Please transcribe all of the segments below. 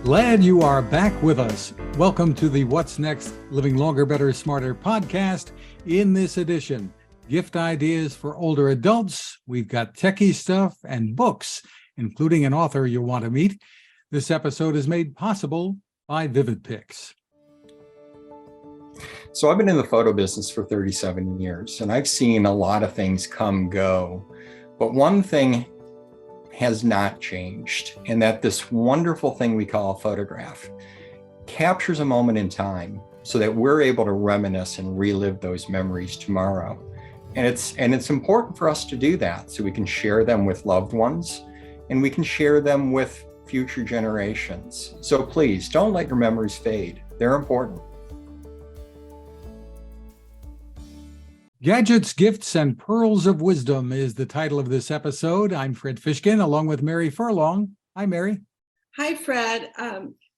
Glad you are back with us. Welcome to the What's Next Living Longer, Better, Smarter podcast. In this edition, gift ideas for older adults. We've got techie stuff and books, including an author you'll want to meet. This episode is made possible by Vivid Pics. So I've been in the photo business for 37 years, and I've seen a lot of things come, go. But one thing has not changed, and that this wonderful thing we call a photograph captures a moment in time so that we're able to reminisce and relive those memories tomorrow. And it's important for us to do that so we can share them with loved ones and we can share them with future generations. So please don't let your memories fade. They're important. Gadgets, Gifts, and Pearls of Wisdom is the title of this episode. I'm Fred Fishkin, along with Mary Furlong. Hi, Mary. Hi, Fred.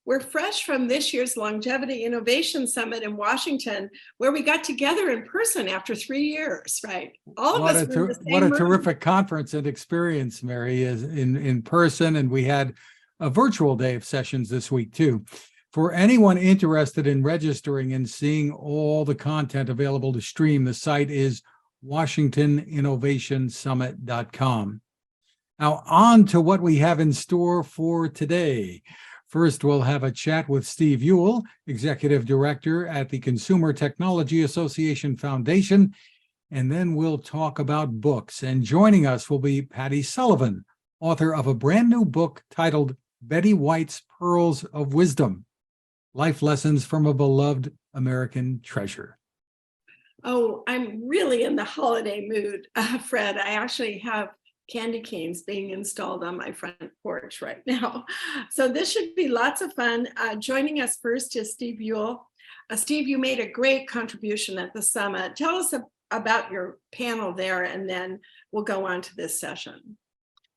We're fresh from this year's Longevity Innovation Summit in Washington, where we got together in person after 3 years, right? All of us were in the same What a room. terrific conference and experience, Mary, is in person, and we had a virtual day of sessions this week, too. For anyone interested in registering and seeing all the content available to stream, the site is WashingtonInnovationSummit.com. Now, on to what we have in store for today. First, we'll have a chat with Steve Ewell, Executive Director at the Consumer Technology Association Foundation, and then we'll talk about books. And joining us will be Patty Sullivan, author of a brand new book titled Betty White's Pearls of Wisdom: Life Lessons from a Beloved American Treasure. Oh, I'm really in the holiday mood, Fred. I actually have candy canes being installed on my front porch right now. So this should be lots of fun. Joining us first is Steve Ewell. Steve, you made a great contribution at the summit. Tell us about your panel there, and then we'll go on to this session.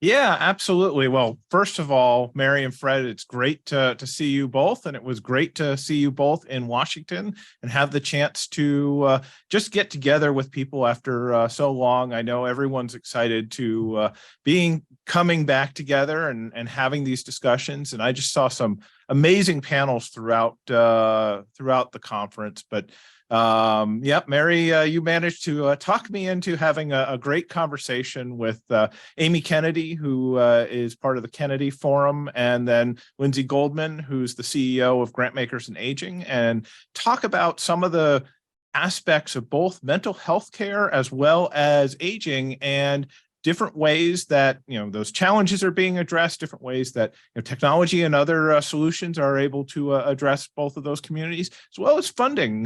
Yeah, absolutely. Well, first of all, Mary and Fred, it's great to see you both. And it was great to see you both in Washington and have the chance to just get together with people after so long. I know everyone's excited to coming back together and having these discussions. And I just saw some amazing panels throughout the conference. But Mary, you managed to talk me into having a great conversation with Amy Kennedy, who is part of the Kennedy Forum, and then Lindsay Goldman, who's the CEO of Grantmakers and Aging, and talk about some of the aspects of both mental health care as well as aging, and different ways that those challenges are being addressed, different ways that technology and other solutions are able to address both of those communities, as well as funding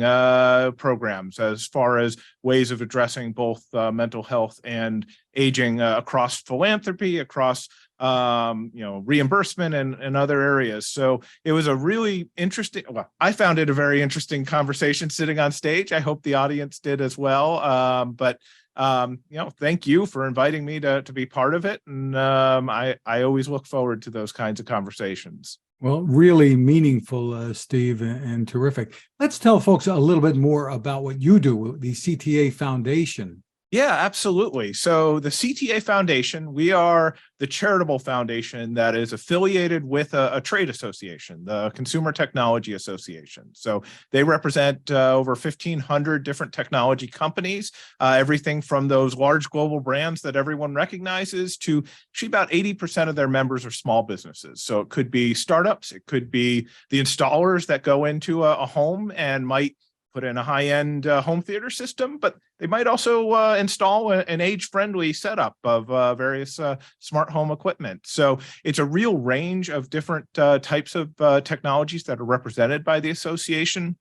programs as far as ways of addressing both mental health and aging across philanthropy, across reimbursement and other areas. So it was a really interesting, I found it a very interesting conversation sitting on stage. I hope the audience did as well. Thank you for inviting me to be part of it. And I always look forward to those kinds of conversations. Well, really meaningful, Steve, and terrific. Let's tell folks a little bit more about what you do, the CTA Foundation. Yeah, absolutely. So the CTA Foundation, we are the charitable foundation that is affiliated with a trade association, the Consumer Technology Association. So they represent over 1,500 different technology companies, everything from those large global brands that everyone recognizes to actually about 80% of their members are small businesses. So it could be startups, it could be the installers that go into a home and might put in a high-end home theater system, but they might also install an age-friendly setup of various smart home equipment. So it's a real range of different types of technologies that are represented by the association.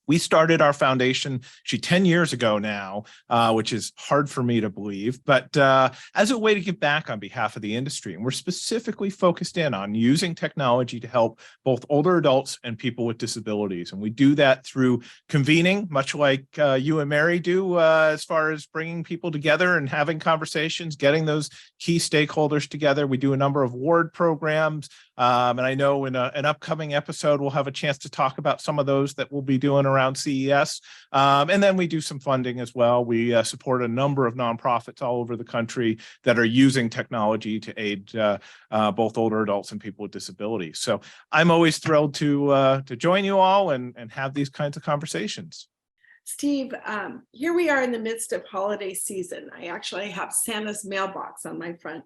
We started our foundation actually 10 years ago now, which is hard for me to believe, but as a way to give back on behalf of the industry. And we're specifically focused in on using technology to help both older adults and people with disabilities. And we do that through convening, much like you and Mary do, as far as bringing people together and having conversations, getting those key stakeholders together. We do a number of award programs. And I know in an upcoming episode, we'll have a chance to talk about some of those that we'll be doing around around CES. And then we do some funding as well. We support a number of nonprofits all over the country that are using technology to aid both older adults and people with disabilities. So I'm always thrilled to join you all and have these kinds of conversations. Steve, here we are in the midst of holiday season. I actually have Santa's mailbox on my front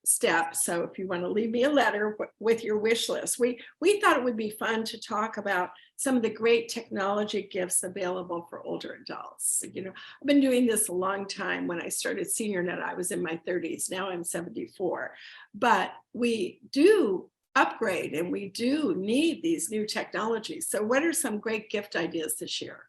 step. So if you want to leave me a letter with your wish list, we thought it would be fun to talk about some of the great technology gifts available for older adults. You know, I've been doing this a long time. When I started SeniorNet, I was in my 30s. Now I'm 74. But we do upgrade and we do need these new technologies. So what are some great gift ideas this year?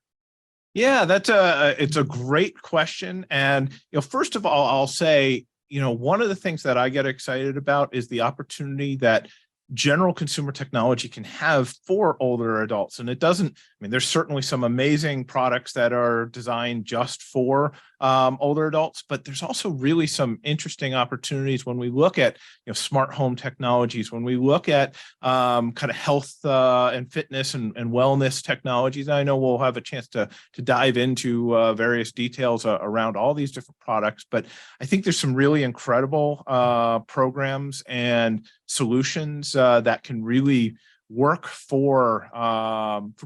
Yeah, it's a great question. And, first of all, I'll say, one of the things that I get excited about is the opportunity that general consumer technology can have for older adults. And it doesn't, there's certainly some amazing products that are designed just for older adults, but there's also really some interesting opportunities when we look at, smart home technologies, when we look at kind of health and fitness and wellness technologies. And I know we'll have a chance to dive into various details around all these different products, but I think there's some really incredible programs and solutions that can really work for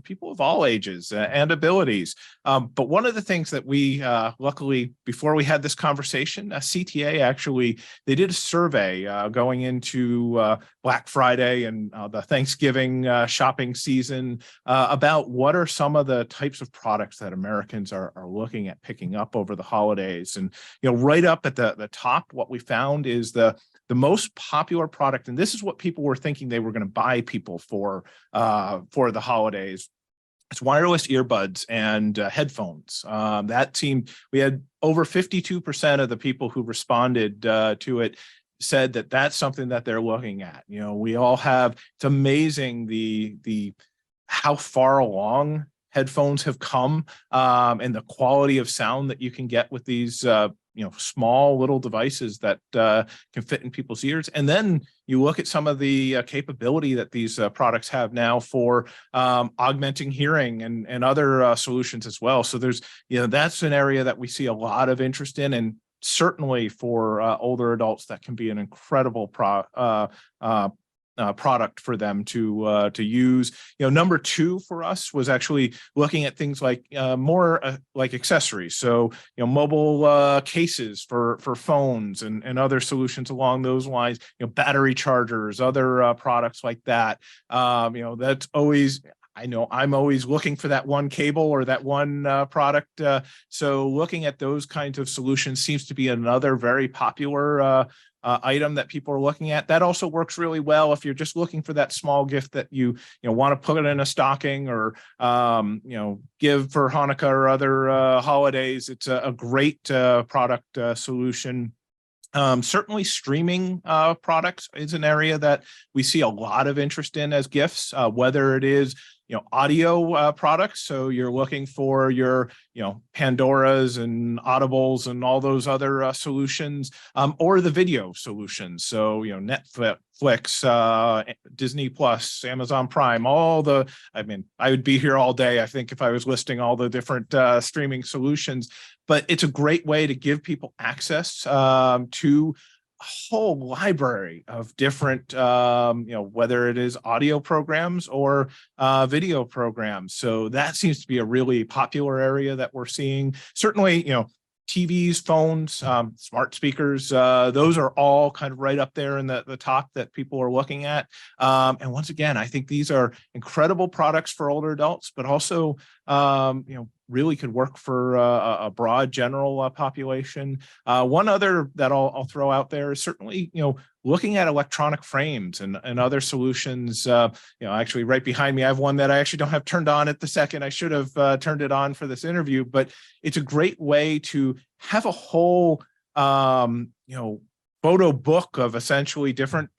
people of all ages and abilities. But one of the things that we luckily, before we had this conversation, CTA actually, they did a survey going into Black Friday and the Thanksgiving shopping season about what are some of the types of products that Americans are looking at picking up over the holidays. And, right up at the top, what we found is the most popular product, and this is what people were thinking they were going to buy people for the holidays. It's wireless earbuds and headphones. We had over 52% of the people who responded to it said that that's something that they're looking at. We all have, it's amazing the how far along headphones have come and the quality of sound that you can get with these small little devices that can fit in people's ears. And then you look at some of the capability that these products have now for augmenting hearing and other solutions as well. So there's, that's an area that we see a lot of interest in, and certainly for older adults, that can be an incredible product for them to use. Number two for us was actually looking at things like more like accessories. So mobile cases for phones and other solutions along those lines. Battery chargers, other products like that. That's always. I know I'm always looking for that one cable or that one product. So looking at those kinds of solutions seems to be another very popular item that people are looking at. That also works really well if you're just looking for that small gift that you want to put it in a stocking or give for Hanukkah or other holidays. It's a great product solution. Certainly streaming products is an area that we see a lot of interest in as gifts, whether it is audio products. So you're looking for your, Pandoras and Audibles and all those other solutions, or the video solutions. So, Netflix, Disney Plus, Amazon Prime, I would be here all day, I think, if I was listing all the different streaming solutions. But it's a great way to give people access to a whole library of different, whether it is audio programs or video programs. So that seems to be a really popular area that we're seeing. Certainly, TVs, phones, smart speakers, those are all kind of right up there in the top that people are looking at. And once again, I think these are incredible products for older adults, but also, really could work for a broad general population. One other that I'll throw out there is certainly, looking at electronic frames and other solutions. Actually right behind me, I have one that I actually don't have turned on at the second. I should have turned it on for this interview, but it's a great way to have a whole, photo book of essentially different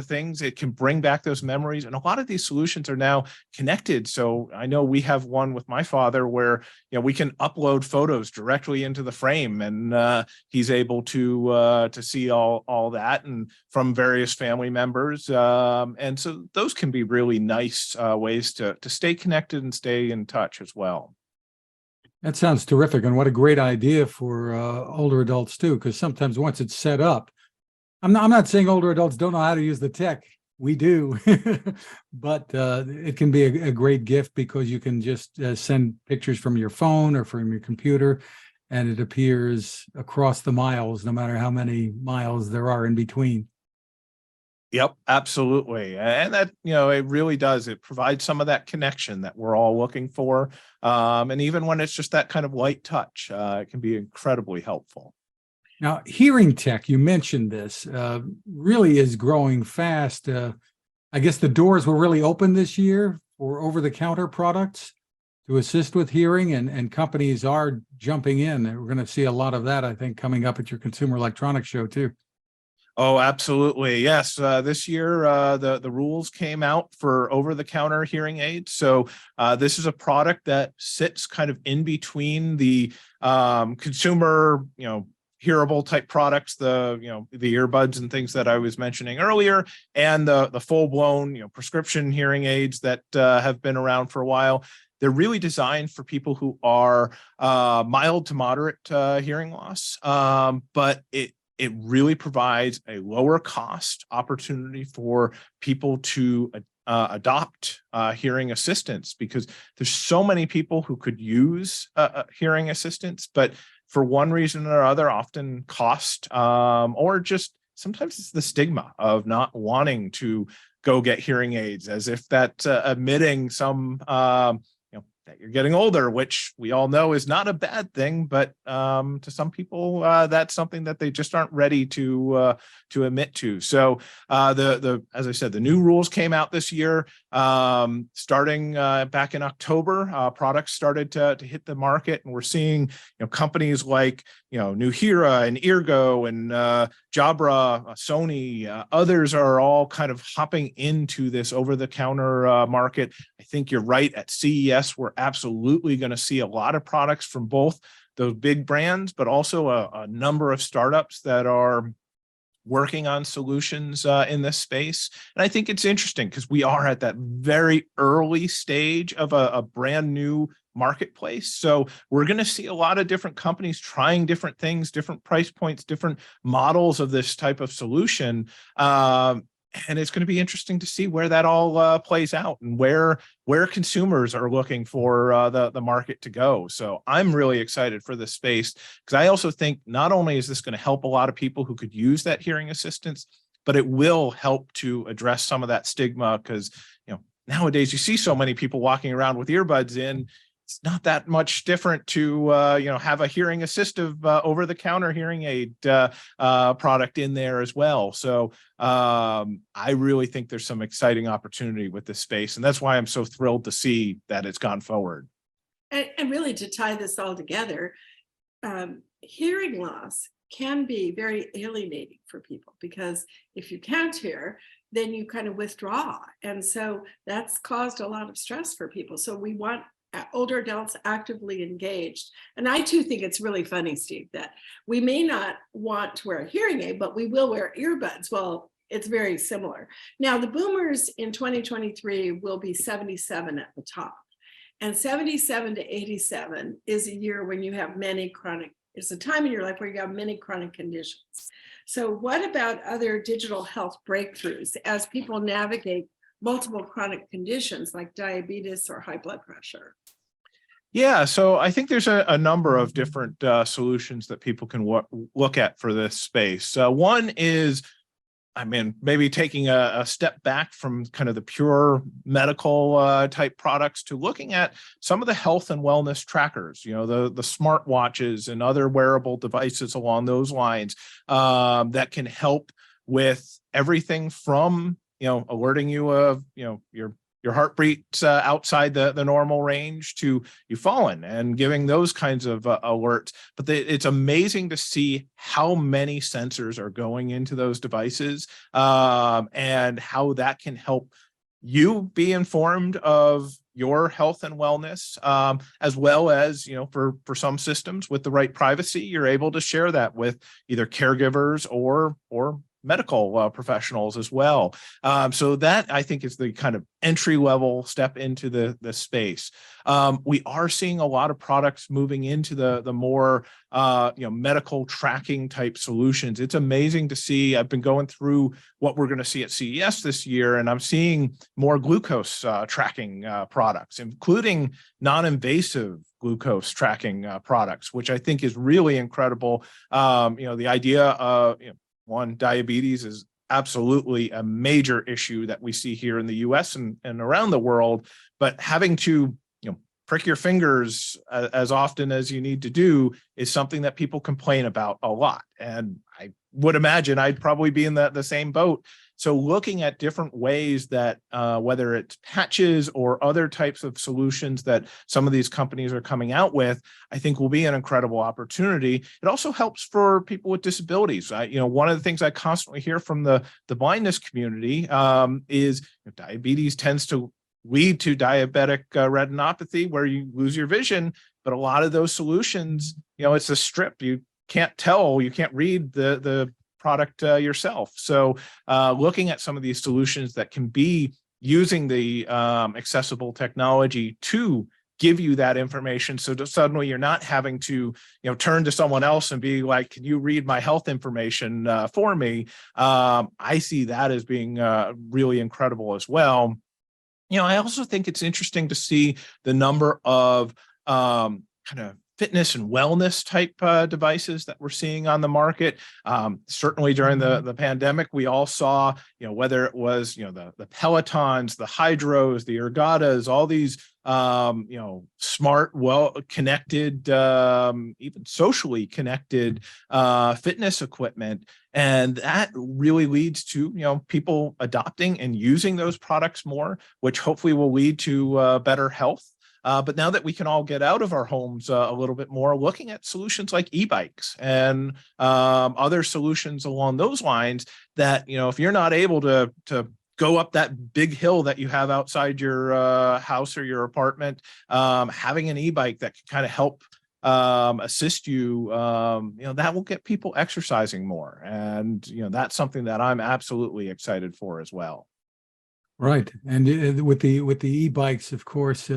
things. It can bring back those memories. And a lot of these solutions are now connected. So I know we have one with my father where, we can upload photos directly into the frame, and he's able to see all that and from various family members. And so those can be really nice ways to stay connected and stay in touch as well. That sounds terrific. And what a great idea for older adults too, because sometimes once it's set up, I'm not saying older adults don't know how to use the tech. We do, but it can be a great gift because you can just send pictures from your phone or from your computer, and it appears across the miles, no matter how many miles there are in between. Yep, absolutely. And that, it really does. It provides some of that connection that we're all looking for. And even when it's just that kind of light touch, it can be incredibly helpful. Now, hearing tech, you mentioned this, really is growing fast. I guess the doors were really open this year for over-the-counter products to assist with hearing, and companies are jumping in. We're going to see a lot of that, I think, coming up at your Consumer Electronics Show, too. Oh, absolutely. Yes. This year, the rules came out for over-the-counter hearing aids. So this is a product that sits kind of in between the consumer, hearable type products, the earbuds and things that I was mentioning earlier, and the full-blown, prescription hearing aids that have been around for a while. They're really designed for people who are mild to moderate hearing loss, but it really provides a lower cost opportunity for people to adopt hearing assistance, because there's so many people who could use hearing assistance, but for one reason or other, often cost, or just sometimes it's the stigma of not wanting to go get hearing aids, as if that admitting some that you're getting older, which we all know is not a bad thing, but to some people, that's something that they just aren't ready to admit to. So as I said, the new rules came out this year, starting back in October. Products started to hit the market, and we're seeing companies like Nuheara and Eargo and Jabra, Sony, others are all kind of hopping into this over-the-counter market. I think you're right. At CES, we're absolutely going to see a lot of products from both those big brands, but also a number of startups that are working on solutions in this space. And I think it's interesting because we are at that very early stage of a brand new marketplace. So we're going to see a lot of different companies trying different things, different price points, different models of this type of solution. And it's going to be interesting to see where that all plays out, and where consumers are looking for the market to go. So I'm really excited for this space, because I also think not only is this going to help a lot of people who could use that hearing assistance, but it will help to address some of that stigma, because nowadays you see so many people walking around with earbuds in. It's not that much different to have a hearing assistive over-the-counter hearing aid product in there as well. So I really think there's some exciting opportunity with this space, and that's why I'm so thrilled to see that it's gone forward. And really, to tie this all together, hearing loss can be very alienating for people, because if you can't hear, then you kind of withdraw, and so that's caused a lot of stress for people. So we want older adults actively engaged. And I too think it's really funny, Steve, that we may not want to wear a hearing aid, but we will wear earbuds. Well, it's very similar. Now, the boomers in 2023 will be 77 at the top. And 77 to 87 is a year when you have it's a time in your life where you have many chronic conditions. So what about other digital health breakthroughs as people navigate multiple chronic conditions like diabetes or high blood pressure? Yeah, so I think there's a number of different solutions that people can look at for this space. One is, maybe taking a step back from kind of the pure medical type products to looking at some of the health and wellness trackers, the smartwatches and other wearable devices along those lines that can help with everything from alerting you of your your heartbeat's outside the normal range to you've fallen, and giving those kinds of alerts. But it's amazing to see how many sensors are going into those devices, and how that can help you be informed of your health and wellness, as well as, for some systems with the right privacy, you're able to share that with either caregivers or medical professionals as well. So that, I think, is the kind of entry level step into the space. We are seeing a lot of products moving into the more medical tracking type solutions. It's amazing to see. I've been going through what we're going to see at CES this year, and I'm seeing more glucose tracking products, including non-invasive glucose tracking products, which I think is really incredible. The idea of, one, diabetes is absolutely a major issue that we see here in the US and around the world, but having to, prick your fingers as often as you need to do is something that people complain about a lot. And I would imagine I'd probably be in the same boat. So looking at different ways that, whether it's patches or other types of solutions that some of these companies are coming out with, I think will be an incredible opportunity. It also helps for people with disabilities. One of the things I constantly hear from the blindness community is diabetes tends to lead to diabetic retinopathy, where you lose your vision. But a lot of those solutions, it's a strip. You can't tell, you can't read the product yourself. So looking at some of these solutions that can be using the accessible technology to give you that information, so that suddenly you're not having to turn to someone else and be like, can you read my health information for me? I see that as being really incredible as well. I also think it's interesting to see the number of kind of fitness and wellness type devices that we're seeing on the market. Certainly during the pandemic, we all saw, whether it was, the Pelotons, the Hydros, the Ergatas, all these, smart, well-connected, even socially connected fitness equipment. And that really leads to, people adopting and using those products more, which hopefully will lead to better health. But now that we can all get out of our homes a little bit more, looking at solutions like e-bikes and other solutions along those lines that, if you're not able to go up that big hill that you have outside your house or your apartment, having an e-bike that can kind of help assist you, that will get people exercising more. And, that's something that I'm absolutely excited for as well. Right. And with the e-bikes, of course,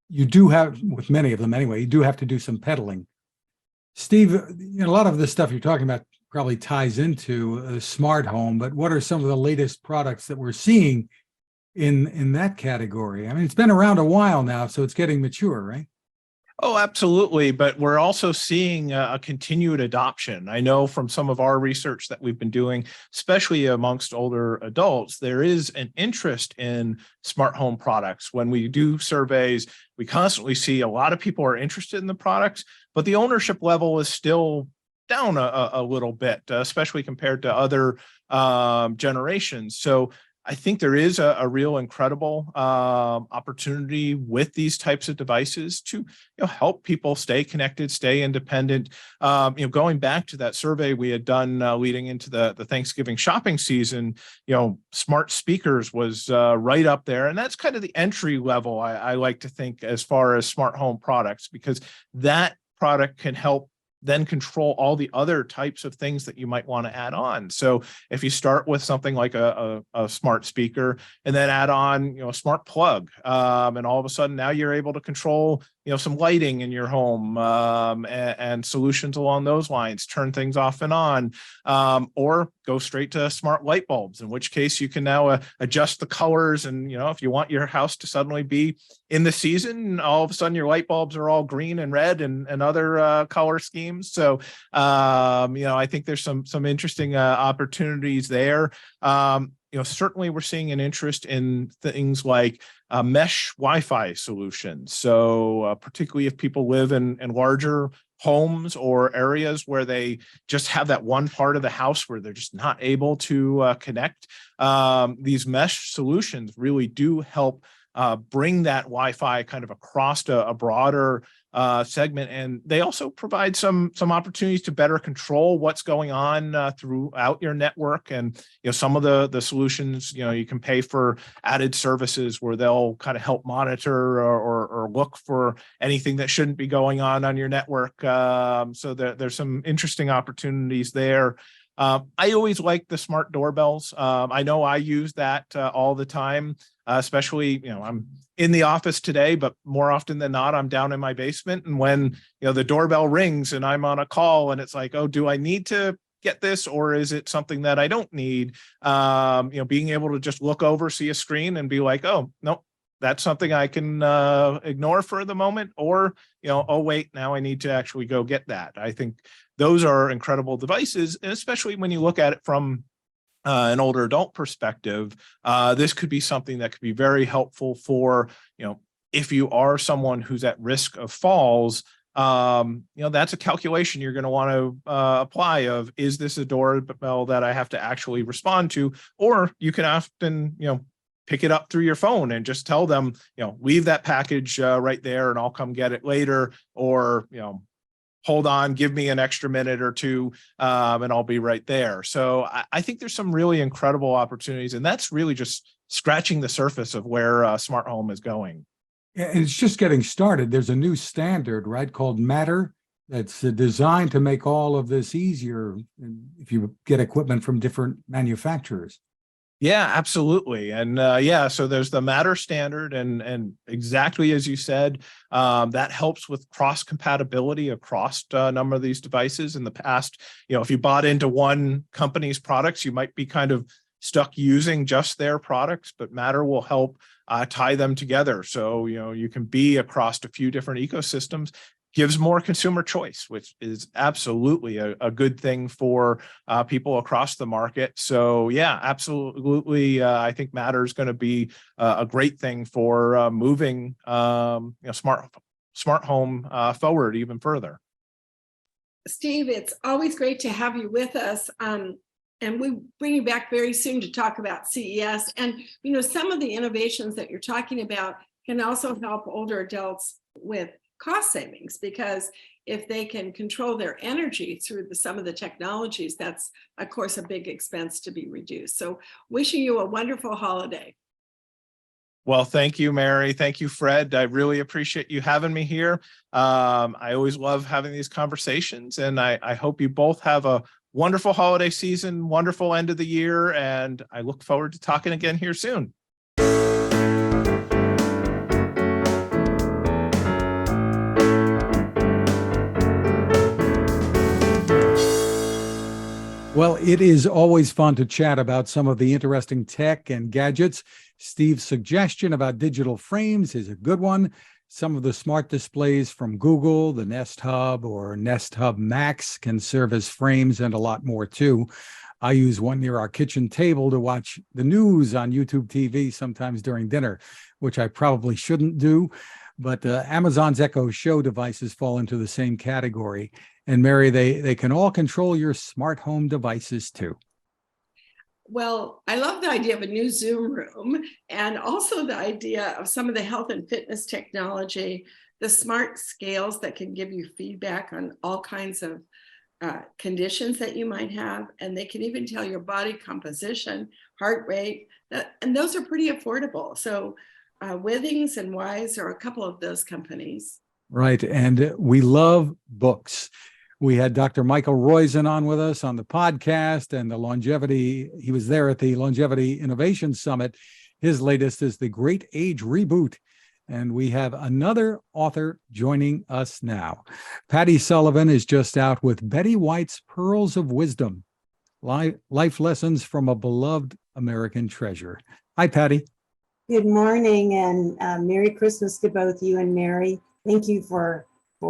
you do have, with many of them anyway, you do have to do some pedaling. Steve, a lot of this stuff you're talking about probably ties into a smart home, but what are some of the latest products that we're seeing in that category? I mean, it's been around a while now, so it's getting mature, right? Oh, absolutely. But we're also seeing a continued adoption. I know from some of our research that we've been doing, especially amongst older adults, there is an interest in smart home products. When we do surveys, we constantly see a lot of people are interested in the products, but the ownership level is still down a little bit, especially compared to other generations. So I think there is a real incredible opportunity with these types of devices to help people stay connected, stay independent. Going back to that survey we had done leading into the Thanksgiving shopping season, smart speakers was right up there. And that's kind of the entry level, I like to think, as far as smart home products, because that product can help then control all the other types of things that you might want to add on. So if you start with something like a smart speaker and then add on, a smart plug, and all of a sudden now you're able to control, some lighting in your home, and solutions along those lines, turn things off and on, or go straight to smart light bulbs, in which case you can now adjust the colors. And, if you want your house to suddenly be in the season, all of a sudden your light bulbs are all green and red and other color schemes. So, I think there's some interesting opportunities there. Certainly we're seeing an interest in things like mesh Wi-Fi solutions. So particularly if people live in larger homes or areas where they just have that one part of the house where they're just not able to connect. These mesh solutions really do help bring that Wi-Fi kind of across a broader segment, and they also provide some opportunities to better control what's going on throughout your network. And some of the solutions, you can pay for added services where they'll kind of help monitor or look for anything that shouldn't be going on your network. So there's some interesting opportunities there. I always like the smart doorbells. I know I use that all the time, especially, I'm in the office today, but more often than not, I'm down in my basement. And when, the doorbell rings and I'm on a call and it's like, oh, do I need to get this, or is it something that I don't need? Being able to just look over, see a screen and be like, oh, no, that's something I can ignore for the moment, or, oh, wait, now I need to actually go get that. I think those are incredible devices, and especially when you look at it from an older adult perspective, this could be something that could be very helpful for, if you are someone who's at risk of falls. That's a calculation you're going to want to apply of, is this a doorbell that I have to actually respond to? Or you can often, pick it up through your phone and just tell them, leave that package right there and I'll come get it later. Or, hold on, give me an extra minute or two, and I'll be right there. So I think there's some really incredible opportunities, and that's really just scratching the surface of where smart home is going. And it's just getting started. There's a new standard, right, called Matter, that's designed to make all of this easier if you get equipment from different manufacturers. Yeah, absolutely. And so there's the Matter standard, and exactly as you said, that helps with cross compatibility across a number of these devices. In the past, if you bought into one company's products, you might be kind of stuck using just their products, but Matter will help tie them together. So, you can be across a few different ecosystems. Gives more consumer choice, which is absolutely a good thing for people across the market. So yeah, absolutely. I think Matter is going to be a great thing for moving smart home forward even further. Steve, it's always great to have you with us. And we bring you back very soon to talk about CES. And, some of the innovations that you're talking about can also help older adults with cost savings, because if they can control their energy through some of the technologies, that's of course a big expense to be reduced. So wishing you a wonderful holiday. Well, thank you, Mary. Thank you, Fred. I really appreciate you having me here. I always love having these conversations, and I hope you both have a wonderful holiday season, wonderful end of the year, and I look forward to talking again here soon. Well, it is always fun to chat about some of the interesting tech and gadgets. Steve's suggestion about digital frames is a good one. Some of the smart displays from Google, the Nest Hub or Nest Hub Max, can serve as frames, and a lot more too. I use one near our kitchen table to watch the news on YouTube TV, sometimes during dinner, which I probably shouldn't do. But Amazon's Echo Show devices fall into the same category. And Mary, they can all control your smart home devices too. Well, I love the idea of a new Zoom room, and also the idea of some of the health and fitness technology, the smart scales that can give you feedback on all kinds of conditions that you might have. And they can even tell your body composition, heart rate, and those are pretty affordable. So Withings and Wise are a couple of those companies. Right. And we love books. We had Dr. Michael Roizen on with us on the podcast, and he was there at the Longevity Innovation Summit. His latest is The Great Age Reboot. And we have another author joining us now. Patty Sullivan is just out with Betty White's Pearls of Wisdom, Life Lessons from a Beloved American Treasure. Hi, Patty. Good morning, and Merry Christmas to both you and Mary. Thank you for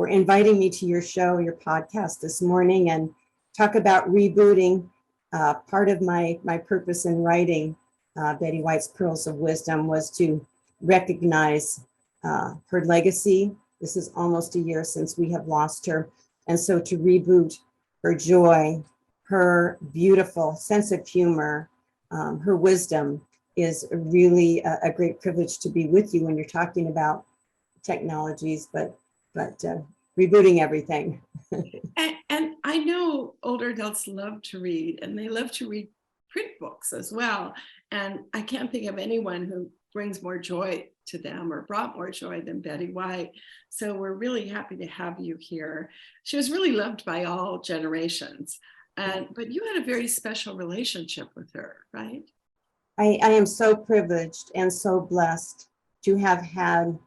inviting me to your show, your podcast this morning, and talk about rebooting. Part of my purpose in writing Betty White's Pearls of Wisdom was to recognize her legacy. This is almost a year since we have lost her, And so to reboot her joy, her beautiful sense of humor, her wisdom is really a great privilege to be with you when you're talking about technologies, but rebooting everything. And I know older adults love to read, and they love to read print books as well. And I can't think of anyone who brings more joy to them or brought more joy than Betty White. So we're really happy to have you here. She was really loved by all generations. But you had a very special relationship with her, right? I am so privileged and so blessed to have had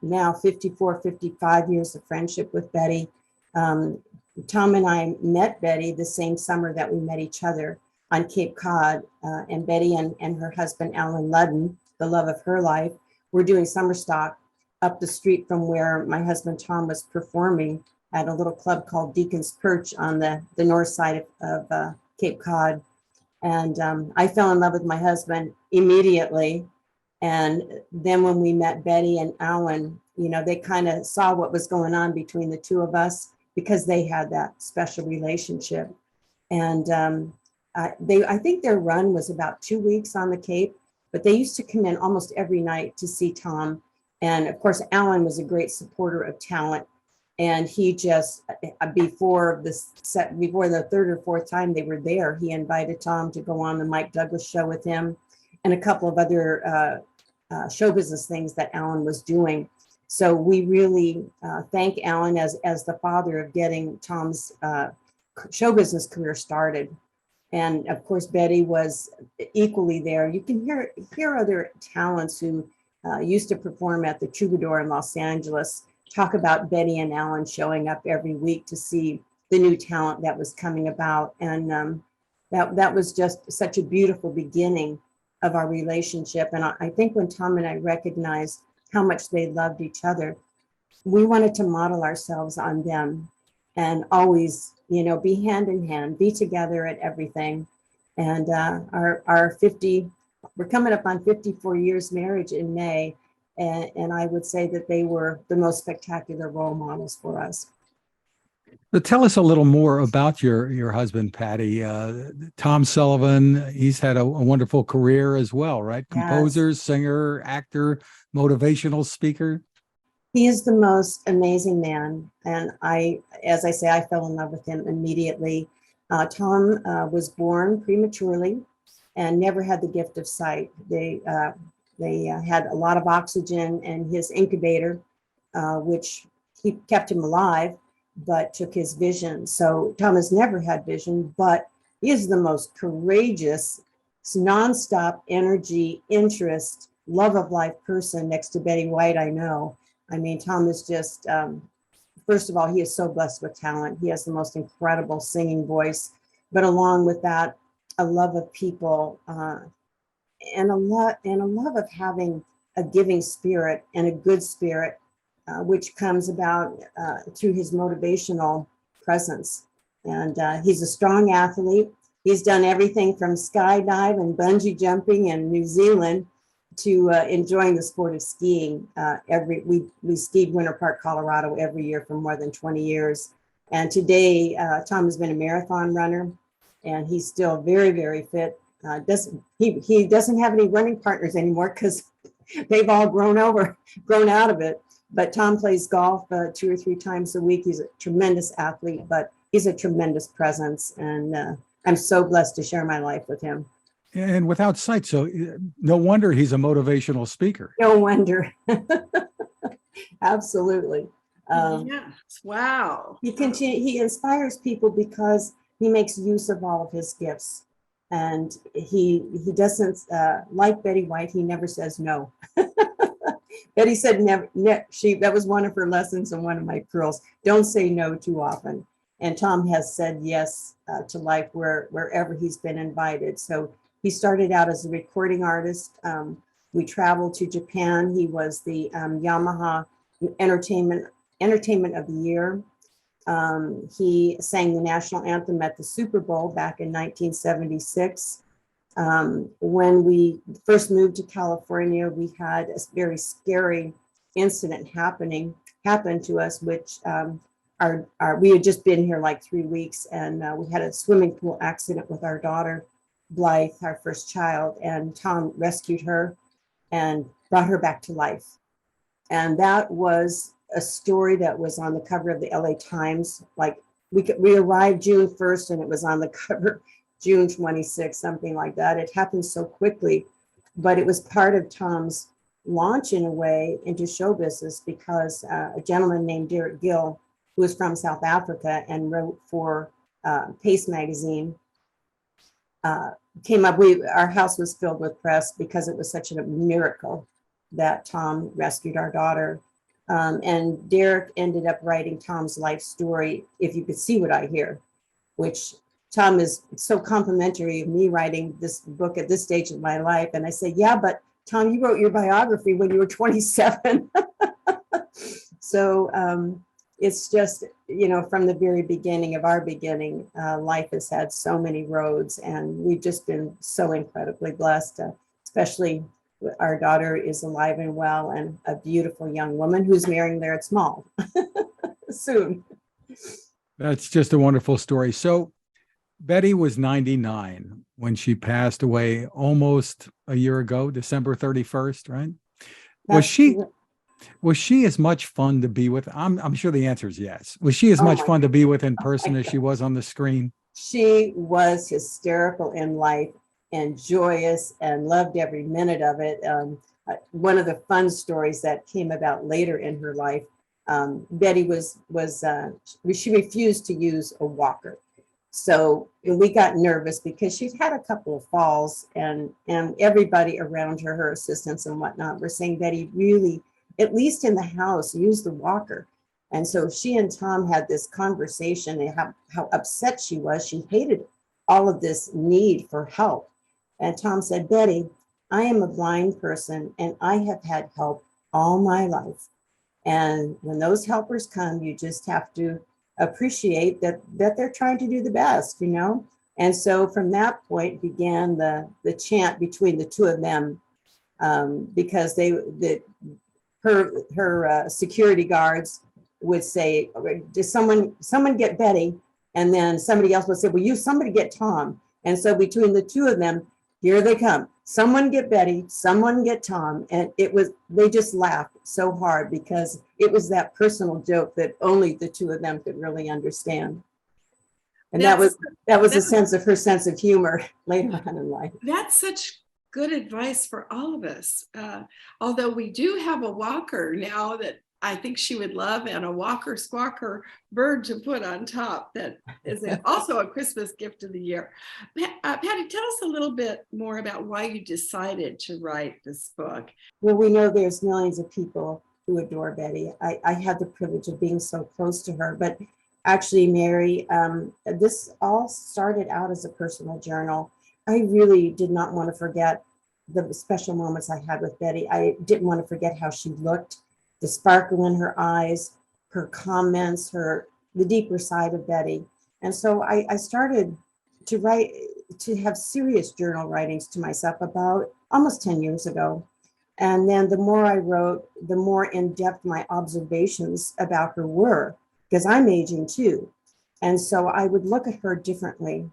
now 54, 55 years of friendship with Betty. Tom and I met Betty the same summer that we met each other on Cape Cod, and Betty and her husband, Alan Ludden, the love of her life, were doing summer stock up the street from where my husband, Tom, was performing at a little club called Deacon's Perch on the north side of Cape Cod. And I fell in love with my husband immediately. And then when we met Betty and Alan, they kind of saw what was going on between the two of us because they had that special relationship. And I think their run was about 2 weeks on the Cape, but they used to come in almost every night to see Tom. And of course, Alan was a great supporter of talent. And he just, before the third or fourth time they were there, he invited Tom to go on the Mike Douglas show with him and a couple of other show business things that Alan was doing. So we really thank Alan as the father of getting Tom's show business career started. And of course, Betty was equally there. You can hear other talents who used to perform at the Troubadour in Los Angeles talk about Betty and Alan showing up every week to see the new talent that was coming about. And that was just such a beautiful beginning of our relationship. And I think when Tom and I recognized how much they loved each other, we wanted to model ourselves on them and always, be hand in hand, be together at everything. And we're coming up on 54 years marriage in May. And I would say that they were the most spectacular role models for us. But tell us a little more about your husband, Patty. Tom Sullivan, he's had a wonderful career as well, right? Yes. Composer, singer, actor, motivational speaker. He is the most amazing man. And as I say, I fell in love with him immediately. Tom was born prematurely and never had the gift of sight. They had a lot of oxygen in his incubator, which kept him alive, but took his vision. So Tom has never had vision, but he is the most courageous, nonstop energy, interest, love of life person next to Betty White I know. I mean, Tom is just, first of all, he is so blessed with talent. He has the most incredible singing voice, but along with that, a love of people, and a love of having a giving spirit and a good spirit, which comes about through his motivational presence. And he's a strong athlete. He's done everything from skydive and bungee jumping in New Zealand to enjoying the sport of skiing. We skied Winter Park, Colorado every year for more than 20 years. And today, Tom has been a marathon runner, and he's still very, very fit. He doesn't have any running partners anymore because they've all grown out of it. But Tom plays golf 2 or 3 times a week. He's a tremendous athlete, but he's a tremendous presence. And I'm so blessed to share my life with him. And without sight, so no wonder he's a motivational speaker. No wonder. Absolutely. Yes. Wow. He inspires people because he makes use of all of his gifts. And he doesn't, like Betty White, he never says no. Betty said never, that was one of her lessons and one of my pearls. Don't say no too often. And Tom has said yes to life wherever he's been invited. So he started out as a recording artist. We traveled to Japan. He was the Yamaha Entertainment of the Year. He sang the national anthem at the Super Bowl back in 1976. When we first moved to California, we had a very scary incident happen to us, which we had just been here like 3 weeks, and we had a swimming pool accident with our daughter, Blythe, our first child, and Tom rescued her and brought her back to life. And that was a story that was on the cover of the LA Times. Like we arrived June 1st and it was on the cover June 26th, something like that. It happened so quickly, but it was part of Tom's launch in a way into show business, because a gentleman named Derek Gill, who was from South Africa and wrote for Pace magazine, came up. Our house was filled with press because it was such a miracle that Tom rescued our daughter. And Derek ended up writing Tom's life story, If You Could See What I Hear, which Tom is so complimentary of me writing this book at this stage of my life. And I said, yeah, but Tom, you wrote your biography when you were 27. So it's just, from the very beginning of our beginning, life has had so many roads, and we've just been so incredibly blessed, especially our daughter is alive and well, and a beautiful young woman who's marrying Laird Small soon. That's just a wonderful story. So Betty was 99 when she passed away almost a year ago, December 31st, right? Was she as much fun to be with? I'm sure the answer is yes. Was she as much fun to be with in person as she was on the screen? She was hysterical in life and joyous and loved every minute of it. One of the fun stories that came about later in her life, Betty she refused to use a walker. So we got nervous because she'd had a couple of falls, and everybody around her, her assistants and whatnot, were saying, Betty, really, at least in the house, use the walker. And so she and Tom had this conversation and how upset she was. She hated all of this need for help. And Tom said, Betty, I am a blind person and I have had help all my life. And when those helpers come, you just have to appreciate that they're trying to do the best, And so from that point began the chant between the two of them, because her security guards would say, does someone get Betty? And then somebody else would say, well, somebody get Tom. And so between the two of them, here they come. Someone get Betty, someone get Tom. And they just laughed so hard because it was that personal joke that only the two of them could really understand. And that was a sense of her sense of humor later on in life. That's such good advice for all of us. Although we do have a walker now that I think she would love, and a walker squawker bird to put on top. That is also a Christmas gift of the year. Patty, tell us a little bit more about why you decided to write this book. Well, we know there's millions of people who adore Betty. I had the privilege of being so close to her, but actually, Mary, this all started out as a personal journal. I really did not want to forget the special moments I had with Betty. I didn't want to forget how she looked, the sparkle in her eyes, her comments, the deeper side of Betty. And so I started to have serious journal writings to myself about almost 10 years ago. And then the more I wrote, the more in-depth my observations about her were, because I'm aging too. And so I would look at her differently.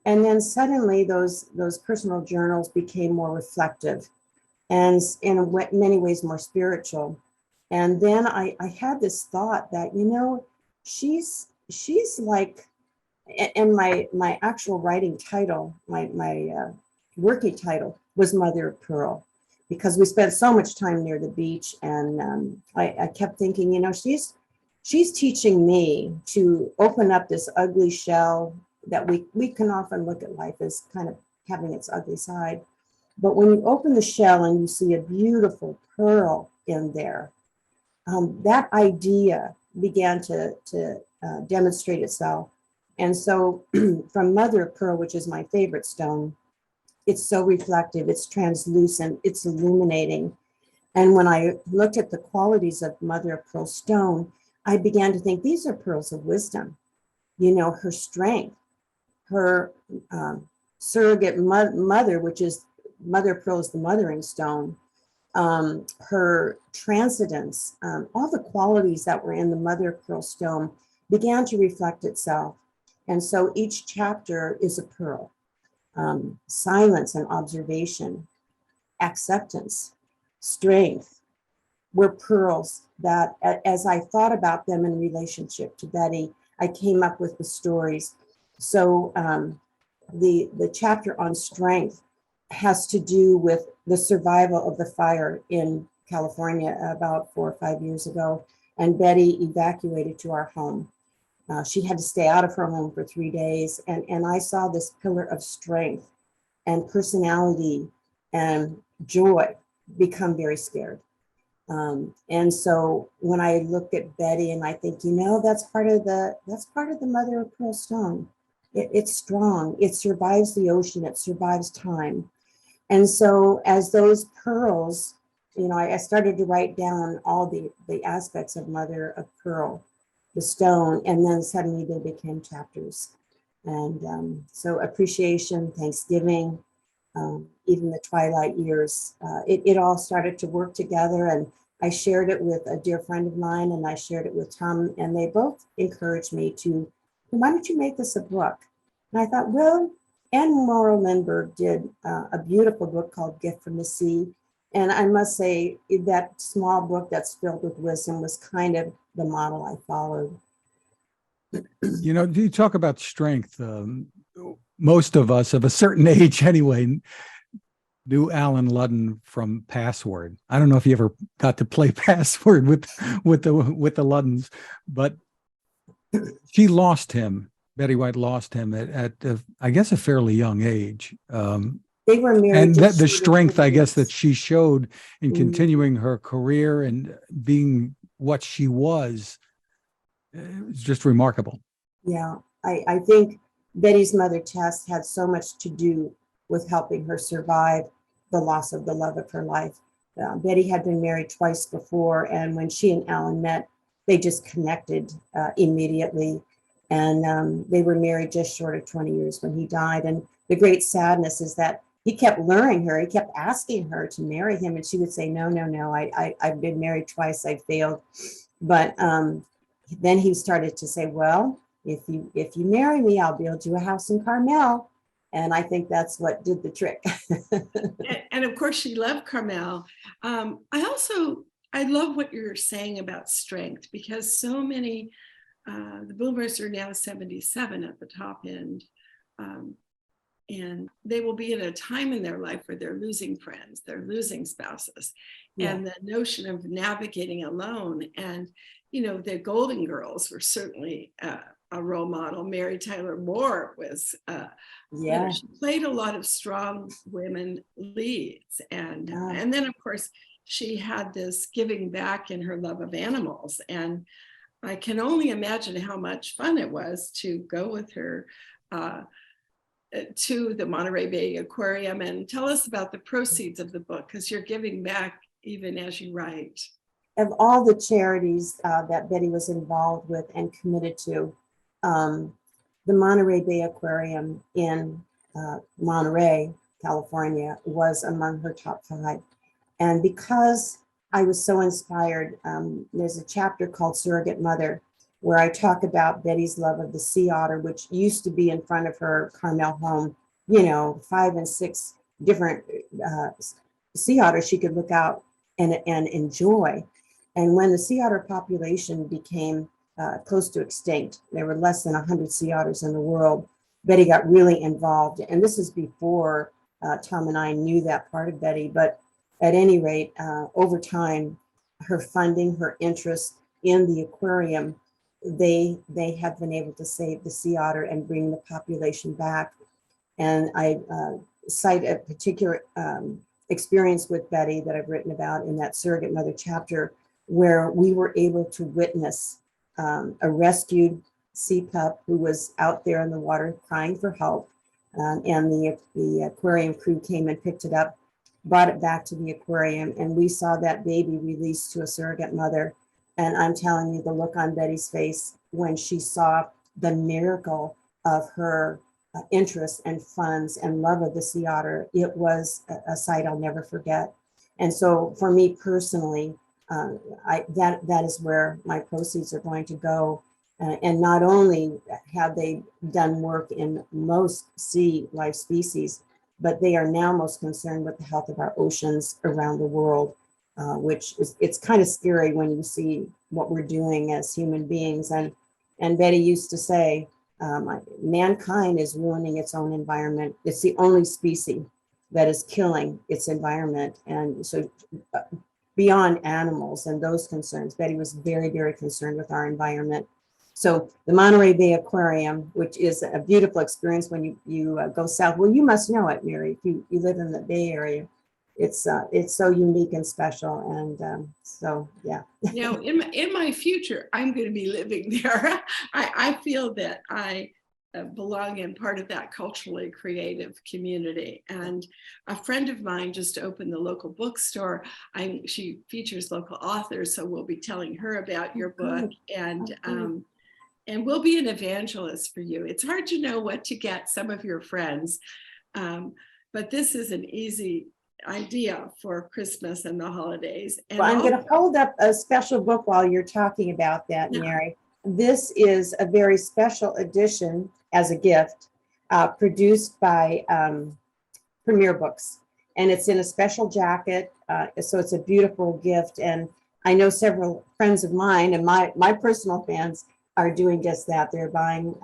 And then suddenly those personal journals became more reflective and in many ways more spiritual. And then I had this thought that, she's like, and my actual writing title, my working title was Mother of Pearl, because we spent so much time near the beach. And I kept thinking, she's teaching me to open up this ugly shell that we can often look at life as kind of having its ugly side. But when you open the shell and you see a beautiful pearl in there, that idea began to demonstrate itself. And so from Mother of Pearl, which is my favorite stone, it's so reflective, it's translucent, it's illuminating. And when I looked at the qualities of Mother of Pearl stone, I began to think these are pearls of wisdom. Her strength, her surrogate mother, which is Mother of Pearl is the mothering stone, her transcendence, all the qualities that were in the Mother of Pearl stone began to reflect itself. And so each chapter is a pearl. Silence and observation, acceptance, strength were pearls that, as I thought about them in relationship to Betty, I came up with the stories. So the chapter on strength has to do with the survival of the fire in California about 4 or 5 years ago, and Betty evacuated to our home. She had to stay out of her home for 3 days, and I saw this pillar of strength and personality and joy become very scared. And so when I look at Betty and I think, that's part of the mother of pearl stone. It's strong. It survives the ocean. It survives time. And so as those pearls, I started to write down all the aspects of mother of pearl, the stone, and then suddenly they became chapters. And so appreciation, Thanksgiving, even the twilight years, it all started to work together. And I shared it with a dear friend of mine, and I shared it with Tom, and they both encouraged me to, why don't you make this a book? And I thought, well, Anne Morrow Lindbergh did a beautiful book called Gift from the Sea. And I must say that small book that's filled with wisdom was kind of the model I followed. You talk about strength. Most of us of a certain age anyway knew Alan Ludden from Password. I don't know if you ever got to play Password with the Luddens, but she lost him. Betty White lost him at I guess a fairly young age. They were married, and that the strength, I guess, that she showed in continuing her career and being what she was just remarkable. Yeah, I think Betty's mother, Tess, had so much to do with helping her survive the loss of the love of her life. Betty had been married twice before, and when she and Alan met, they just connected immediately. And they were married just short of 20 years when he died. And the great sadness is that he kept luring her. He kept asking her to marry him, and she would say, no, I've been married twice. I failed. But then he started to say, well, if you marry me, I'll build you a house in Carmel. And I think that's what did the trick. and of course, she loved Carmel. I love what you're saying about strength, because so many, the boomers are now 77 at the top end. And they will be at a time in their life where they're losing friends, they're losing spouses. Yeah. And the notion of navigating alone. And, the Golden Girls were certainly a role model. Mary Tyler Moore was, she played a lot of strong women leads. And then, of course, she had this giving back in her love of animals. And I can only imagine how much fun it was to go with her to the Monterey Bay Aquarium. And tell us about the proceeds of the book, because you're giving back even as you write. Of all the charities that Betty was involved with and committed to, the Monterey Bay Aquarium in Monterey, California, was among her top 5. And because I was so inspired, there's a chapter called Surrogate Mother, where I talk about Betty's love of the sea otter, which used to be in front of her Carmel home, 5 and 6 different sea otters she could look out and enjoy. And when the sea otter population became close to extinct, there were less than 100 sea otters in the world, Betty got really involved. And this is before Tom and I knew that part of Betty. But at any rate, over time, her funding, her interest in the aquarium, they have been able to save the sea otter and bring the population back. And I cite a particular experience with Betty that I've written about in that Surrogate Mother chapter, where we were able to witness a rescued sea pup who was out there in the water crying for help. And the aquarium crew came and picked it up, brought it back to the aquarium, and we saw that baby released to a surrogate mother. And I'm telling you, the look on Betty's face when she saw the miracle of her interest and funds and love of the sea otter, it was a sight I'll never forget. And so for me personally, that is where my proceeds are going to go. And not only have they done work in most sea life species, but they are now most concerned with the health of our oceans around the world, which is, it's kind of scary when you see what we're doing as human beings. And Betty used to say, mankind is ruining its own environment. It's the only species that is killing its environment. And so beyond animals and those concerns, Betty was very, very concerned with our environment. So the Monterey Bay Aquarium, which is a beautiful experience when you go south. Well, you must know it, Mary, if you live in the Bay Area. It's so unique and special. And so, yeah. You know, in my future, I'm going to be living there. I feel that I belong in part of that culturally creative community. And a friend of mine just opened the local bookstore. She features local authors, so we'll be telling her about your book. And we'll be an evangelist for you. It's hard to know what to get some of your friends, but this is an easy idea for Christmas and the holidays. And well, I'm going to hold up a special book while you're talking about that, Mary. This is a very special edition as a gift, produced by Premier Books, and it's in a special jacket. So it's a beautiful gift. And I know several friends of mine and my personal fans are doing just that. They're buying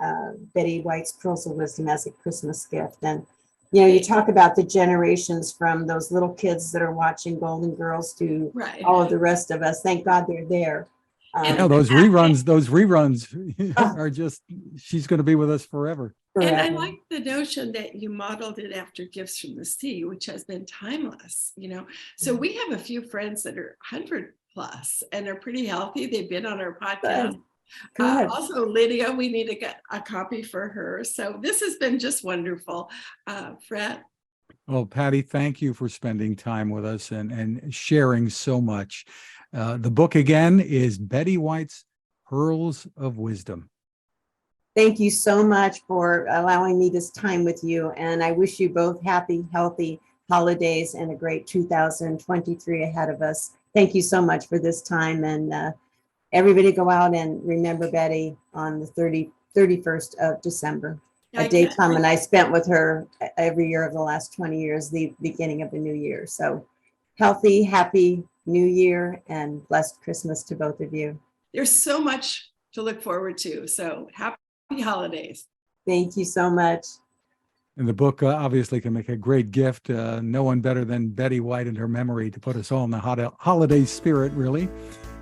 Betty White's Pearls of Wisdom as a Christmas gift. And, you know, you talk about the generations from those little kids that are watching Golden Girls to all of the rest of us. Thank God they're there. Those reruns are just, she's going to be with us forever. And I like the notion that you modeled it after Gifts from the Sea, which has been timeless, you know. So we have a few friends that are 100 plus and are pretty healthy. They've been on our podcast. Also, Lydia, we need to get a copy for her. So this has been just wonderful. Fred. Well, Patty, thank you for spending time with us and sharing so much. The book again is Betty White's Pearls of Wisdom. Thank you so much for allowing me this time with you. And I wish you both happy, healthy holidays and a great 2023 ahead of us. Thank you so much for this time. And everybody go out and remember Betty on the 31st of December, a day Tom and I spent with her every year of the last 20 years, the beginning of the new year. So healthy, happy New Year and blessed Christmas to both of you. There's so much to look forward to. So happy holidays. Thank you so much. And the book obviously can make a great gift. No one better than Betty White and her memory to put us all in the holiday spirit, really.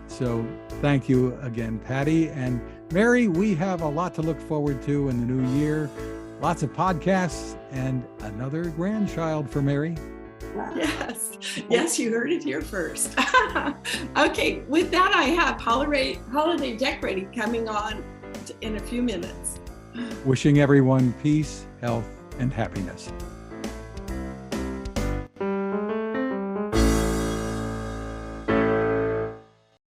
So thank you again, Patty. And Mary, we have a lot to look forward to in the new year. Lots of podcasts and another grandchild for Mary. Wow. Yes, you heard it here first. Okay, with that, I have holiday decorating coming on in a few minutes. Wishing everyone peace, health, and happiness.